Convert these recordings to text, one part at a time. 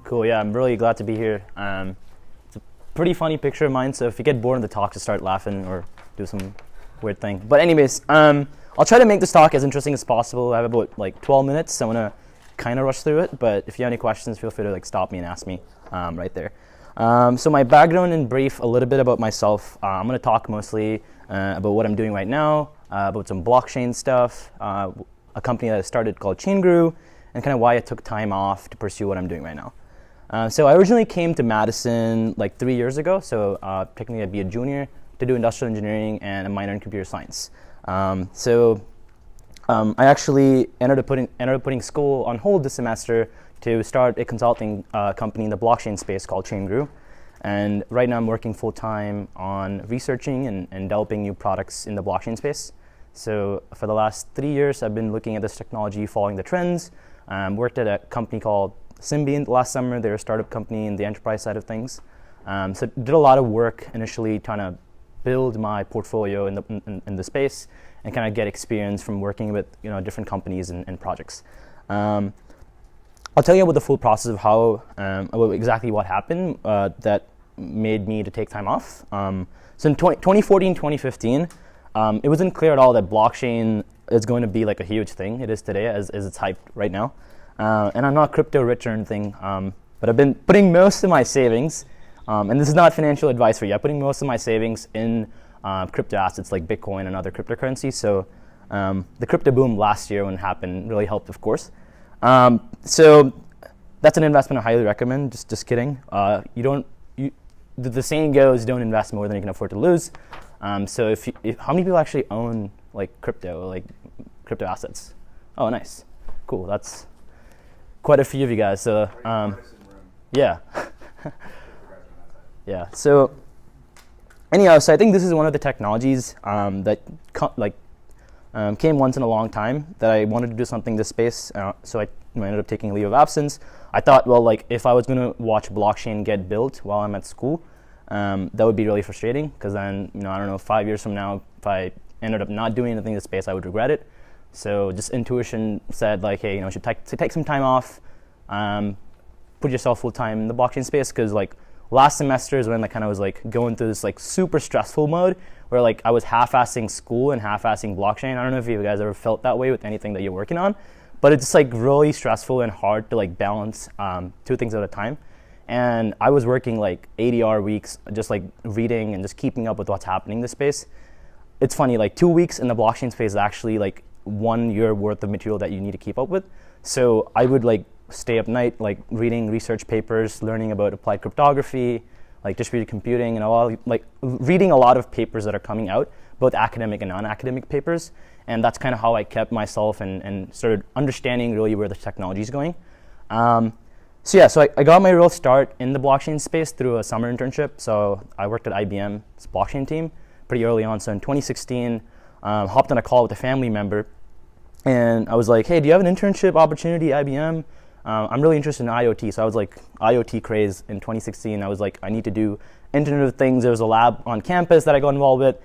Cool, yeah, I'm really glad to be here. It's a pretty funny picture of mine, so if you get bored in the talk, just start laughing or do some weird thing. But anyways, I'll try to make this talk as interesting as possible. I have about like 12 minutes, so I'm gonna kind of rush through it, but if you have any questions, feel free to like stop me and ask me right there. So my background in brief, a little bit about myself. I'm gonna talk mostly about what I'm doing right now, about some blockchain stuff, a company that I started called Chainguru, and kind of why I took time off to pursue what I'm doing right now. So I originally came to Madison like 3 years ago, so technically I'd be a junior, to do industrial engineering and a minor in computer science. I actually ended up putting school on hold this semester to start a consulting company in the blockchain space called Chainguru. And right now I'm working full-time on researching and developing new products in the blockchain space. So for the last 3 years, I've been looking at this technology, following the trends. Worked at a company called Symbiont last summer. They're a startup company in the enterprise side of things. So did a lot of work initially trying to build my portfolio in the space and kind of get experience from working with different companies and projects. I'll tell you about the full process of how, about exactly what happened that made me to take time off. So in 2014, 2015, it wasn't clear at all that blockchain is going to be like a huge thing. It is today, as it's hyped right now. And I'm not crypto rich or anything, but I've been putting most of my savings, and this is not financial advice for you, I'm putting most of my savings in crypto assets like Bitcoin and other cryptocurrencies. So the crypto boom last year when it happened really helped, of course. So that's an investment I highly recommend. Just kidding. The saying goes, don't invest more than you can afford to lose. So how many people actually own like crypto assets? Oh, nice, cool. That's quite a few of you guys. So yeah, yeah. So anyhow, so I think this is one of the technologies that came once in a long time that I wanted to do something in this space. So I ended up taking a leave of absence. I thought, well, like if I was going to watch blockchain get built while I'm at school, that would be really frustrating, because then, I don't know, 5 years from now, if I ended up not doing anything in this space, I would regret it. So just intuition said, like, hey, you should take some time off, put yourself full time in the blockchain space, because like last semester is when I kind of was like going through this like super stressful mode where like I was half-assing school and half-assing blockchain. I don't know if you guys ever felt that way with anything that you're working on, but it's just like really stressful and hard to like balance two things at a time. And I was working like 80-hour weeks, just like reading and just keeping up with what's happening in this space. It's funny, like 2 weeks in the blockchain space is actually like 1 year worth of material that you need to keep up with. So I would like stay up night, like reading research papers, learning about applied cryptography, like distributed computing, and all, like reading a lot of papers that are coming out, both academic and non-academic papers. And that's kind of how I kept myself and started understanding really where the technology is going. So I got my real start in the blockchain space through a summer internship. So I worked at IBM's blockchain team pretty early on. So in 2016, hopped on a call with a family member, and I was like, hey, do you have an internship opportunity at IBM? I'm really interested in IoT. So I was like, IoT craze in 2016. I was like, I need to do Internet of Things. There was a lab on campus that I got involved with.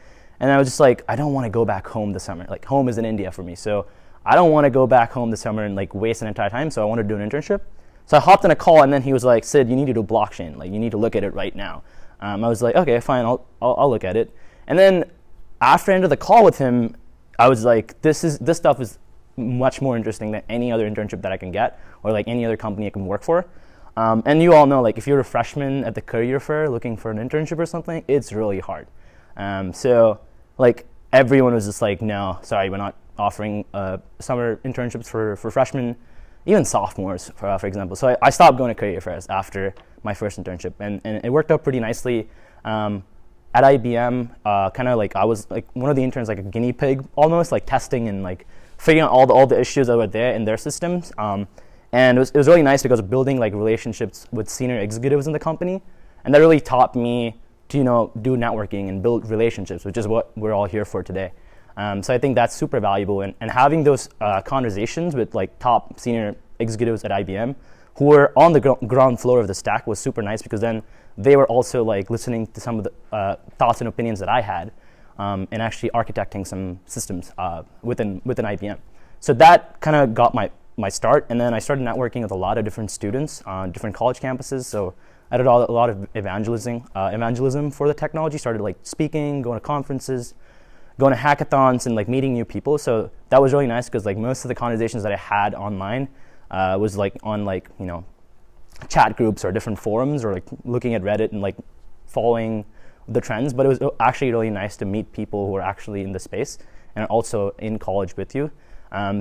And I was just like, I don't want to go back home this summer. Like, home is in India for me. So I don't want to go back home this summer and like waste an entire time. So I wanted to do an internship. So I hopped on a call, and then he was like, Sid, you need to do blockchain. Like, you need to look at it right now. I was like, okay, fine, I'll look at it. And then after I ended the call with him, I was like, this stuff is much more interesting than any other internship that I can get, or like any other company I can work for. And you all know, like if you're a freshman at the career fair looking for an internship or something, it's really hard. So like everyone was just like, no, sorry, we're not offering summer internships for freshmen, even sophomores, for example. So I stopped going to career fairs after my first internship, and it worked out pretty nicely. At IBM, kind of like I was like one of the interns, like a guinea pig almost, like testing and like figuring out all the issues that were there in their systems. And it was really nice because of building like relationships with senior executives in the company, and that really taught me to do networking and build relationships, which is what we're all here for today. So I think that's super valuable, and having those conversations with like top senior executives at IBM who were on the ground floor of the stack was super nice, because then they were also like listening to some of the thoughts and opinions that I had, and actually architecting some systems within IBM. So that kind of got my start. And then I started networking with a lot of different students on different college campuses. So I did a lot of evangelism for the technology. Started like speaking, going to conferences, going to hackathons, and like meeting new people. So that was really nice because like most of the conversations that I had online was like on like, you know, chat groups or different forums, or like looking at Reddit and like following the trends. But it was actually really nice to meet people who are actually in the space and also in college with you.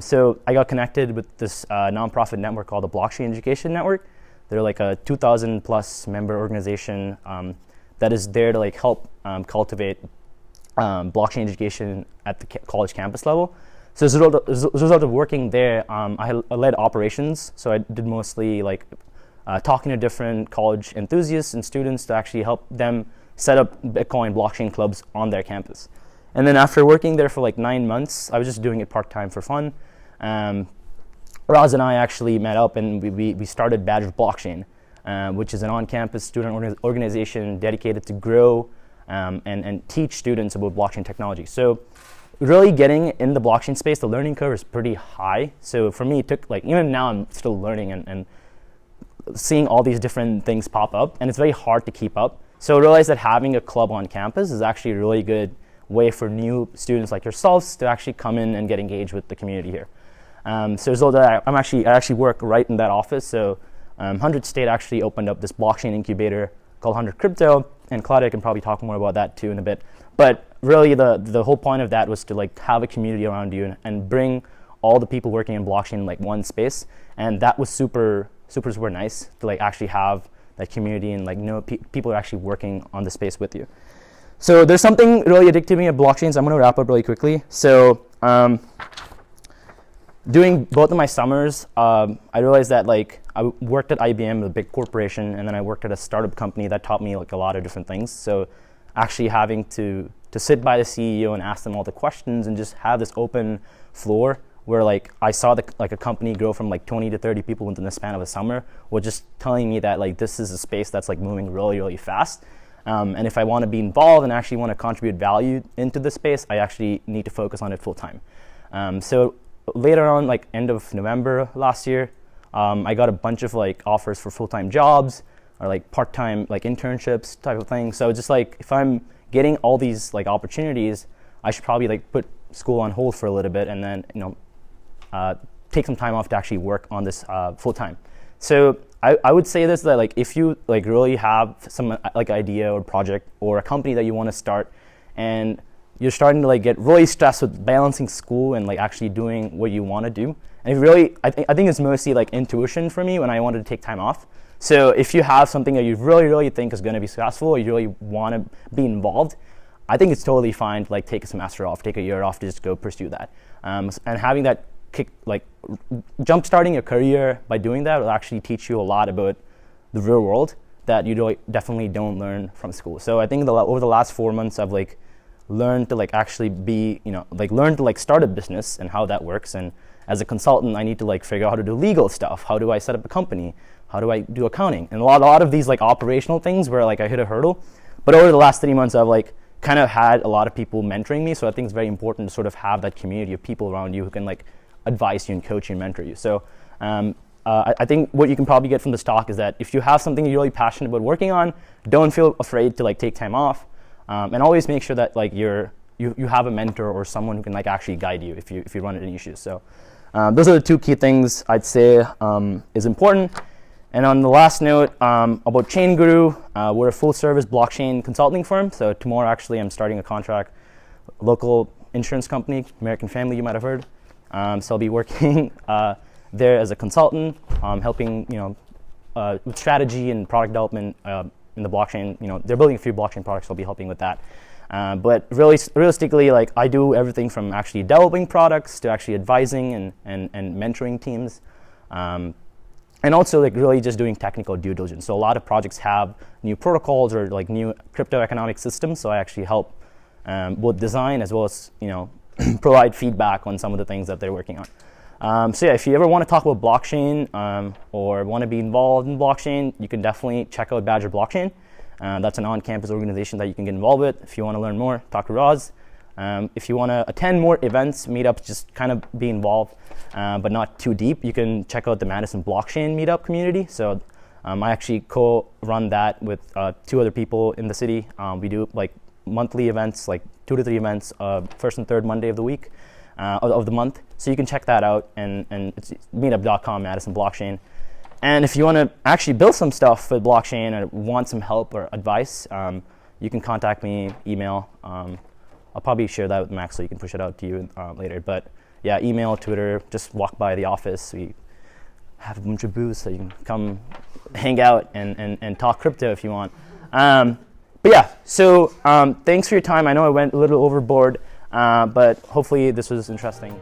So I got connected with this nonprofit network called the Blockchain Education Network. They're like a 2,000 plus member organization that is there to like help cultivate blockchain education at the college campus level. So as a result of working there, I led operations. So I did mostly like talking to different college enthusiasts and students to actually help them set up Bitcoin blockchain clubs on their campus. And then after working there for like 9 months, I was just doing it part-time for fun. Raz and I actually met up and we started Badger Blockchain, which is an on-campus student organization dedicated to grow and teach students about blockchain technology. So really getting in the blockchain space, the learning curve is pretty high. So for me, it took like, even now I'm still learning and seeing all these different things pop up, and it's very hard to keep up. So I realized that having a club on campus is actually a really good way for new students like yourselves to actually come in and get engaged with the community here. So as a result of that, I actually work right in that office. So 100 State actually opened up this blockchain incubator called 100 Crypto, and Claudia can probably talk more about that too in a bit. But really the whole point of that was to like have a community around you and bring all the people working in blockchain in like one space. And that was super nice to like actually have that community and like know people are actually working on the space with you. So there's something really addictive to me at blockchains. I'm going to wrap up really quickly. So doing both of my summers, I realized that like I worked at IBM, a big corporation, and then I worked at a startup company that taught me like a lot of different things. So actually having to sit by the CEO and ask them all the questions and just have this open floor where like I saw like a company grow from like 20 to 30 people within the span of a summer, was just telling me that like this is a space that's like moving really, really fast. And if I want to be involved and actually want to contribute value into the space, I actually need to focus on it full time. So later on, like end of November last year, I got a bunch of like offers for full-time jobs or like part-time like internships type of thing. So just like if I'm getting all these like opportunities, I should probably like put school on hold for a little bit and then take some time off to actually work on this full-time. So I would say this, that like if you like really have some like idea or project or a company that you want to start and you're starting to like get really stressed with balancing school and like actually doing what you want to do. And really, I think it's mostly like intuition for me when I wanted to take time off. So if you have something that you really think is going to be successful, or you really want to be involved, I think it's totally fine to like take a semester off, take a year off to just go pursue that. And having that kick, like jump-starting your career by doing that will actually teach you a lot about the real world that you definitely don't learn from school. So I think over the last 4 months, I've like learned to like actually be, learn to like start a business and how that works. And as a consultant, I need to like figure out how to do legal stuff. How do I set up a company? How do I do accounting? And a lot of these like operational things where like I hit a hurdle. But over the last 3 months, I've like kind of had a lot of people mentoring me. So I think it's very important to sort of have that community of people around you who can like advise you and coach you and mentor you. So I think what you can probably get from this talk is that if you have something you're really passionate about working on, don't feel afraid to like take time off. And always make sure that like you have a mentor or someone who can like actually guide you if you run into issues. So those are the two key things I'd say is important. And on the last note about Chainguru, we're a full-service blockchain consulting firm. So tomorrow actually I'm starting a contract, local insurance company, American Family, you might have heard. So I'll be working there as a consultant, helping with strategy and product development. In the blockchain, they're building a few blockchain products, so I'll be helping with that. But really, realistically, like I do everything from actually developing products to actually advising and mentoring teams, and also like really just doing technical due diligence. So a lot of projects have new protocols or like new crypto economic systems. So I actually help both design as well as provide feedback on some of the things that they're working on. So yeah, if you ever want to talk about blockchain or want to be involved in blockchain, you can definitely check out Badger Blockchain. That's an on-campus organization that you can get involved with. If you want to learn more, talk to Roz. If you want to attend more events, meetups, just kind of be involved, but not too deep, you can check out the Madison blockchain meetup community. So I actually co-run that with 2 other people in the city. We do like monthly events, like 2 to 3 events, first and third Monday of the week, of the month. So you can check that out, and it's meetup.com, Madison blockchain. And if you want to actually build some stuff with blockchain or want some help or advice, you can contact me, email. I'll probably share that with Max so you can push it out to you later. But yeah, email, Twitter, just walk by the office. We have a bunch of booths so you can come hang out and talk crypto if you want. But yeah, so thanks for your time. I know I went a little overboard, but hopefully this was interesting.